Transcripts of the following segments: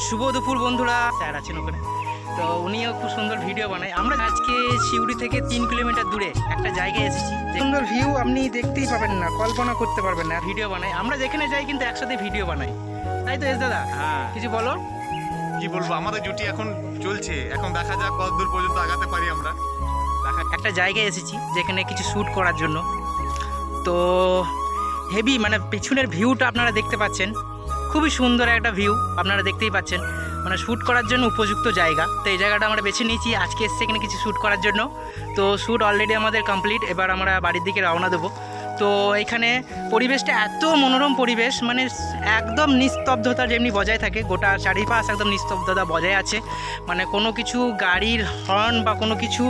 শুভ দুপুর বন্ধুরা, স্যার আছেন ওখানে, তো উনিও খুব সুন্দর ভিডিও বানায়। আমরা আজকে সিউড়ি থেকে 3 কিলোমিটার দূরে একটা জায়গায় এসেছি, সুন্দর ভিউ আপনি দেখতেই পাবেন না, কল্পনা করতে পারবেন না। ভিডিও বানাই আমরা, যেখানে যাই কিন্তু একসাথে ভিডিও বানাই, তাই তো এস দাদা? হ্যাঁ, কিছু বলো। কি বলবো, আমাদের জুটি এখন চলছে, এখন দেখা যাক কত দূর পর্যন্ত আগাতে পারি আমরা। একটা জায়গায় এসেছি যেখানে কিছু শ্যুট করার জন্য, তো হেভি মানে পিছনের ভিউটা আপনারা দেখতে পাচ্ছেন, খুবই সুন্দর একটা ভিউ আপনারা দেখতেই পাচ্ছেন, মানে শ্যুট করার জন্য উপযুক্ত জায়গা। তো এই জায়গাটা আমরা বেছে নিয়েছি, আজকে এসেছি এখানে কিছু শ্যুট করার জন্য। তো শ্যুট অলরেডি আমাদের কমপ্লিট, এবার আমরা বাড়ির দিকে রওনা দেবো। তো এখানে পরিবেশটা এত মনোরম পরিবেশ, মানে একদম নিস্তব্ধতা যেমনি বজায় থাকে, গোটা চারিপাশ একদম নিস্তব্ধতা বজায় আছে, মানে কোনো কিছু গাড়ির হর্ন বা কোনো কিছু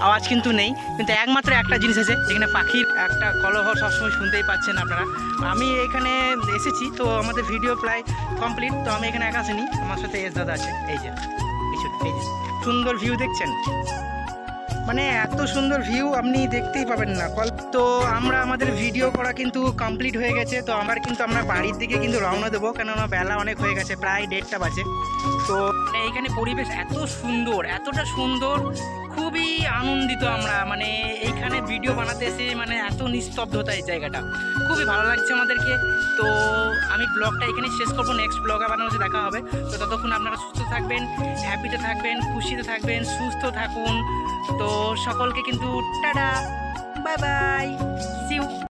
আওয়াজ কিন্তু নেই। কিন্তু একমাত্র একটা জিনিস আছে, যেখানে পাখির একটা কলহ সবসময় শুনতেই পাচ্ছেন আপনারা। আমি এখানে এসেছি, তো আমাদের ভিডিও প্রায় কমপ্লিট। তো আমি এখানে একা আসিনি, আমার সাথে এস দাদা আছে, এই যে এই যে সুন্দর ভিউ দেখছেন, মানে এত সুন্দর ভিউ আপনি দেখতেই পাবেন না। তো আমরা আমাদের ভিডিও করা কিন্তু কমপ্লিট হয়ে গেছে, তো আমরা বাড়ির দিকে কিন্তু রওনা দেবো, কেননা বেলা অনেক হয়ে গেছে, প্রায় 1:30 বাজে। তো মানে এইখানে পরিবেশ এত সুন্দর, এতটা সুন্দর, খুবই আনন্দিত আমরা, মানে এইখানে ভিডিও বানাতে এসে মানে এত নিস্তব্ধতা এই জায়গাটা, খুবই ভালো লাগছে আমাদেরকে। তো আমি ব্লগটা এখানে শেষ করবো, নেক্সট ব্লগ আবার আমাদের দেখা হবে। তো ততক্ষণ আপনারা সুস্থ থাকবেন, হ্যাপিতে থাকবেন, খুশিতে থাকবেন, সুস্থ থাকুন। তো সকলকে কিন্তু tata, bye bye, see you.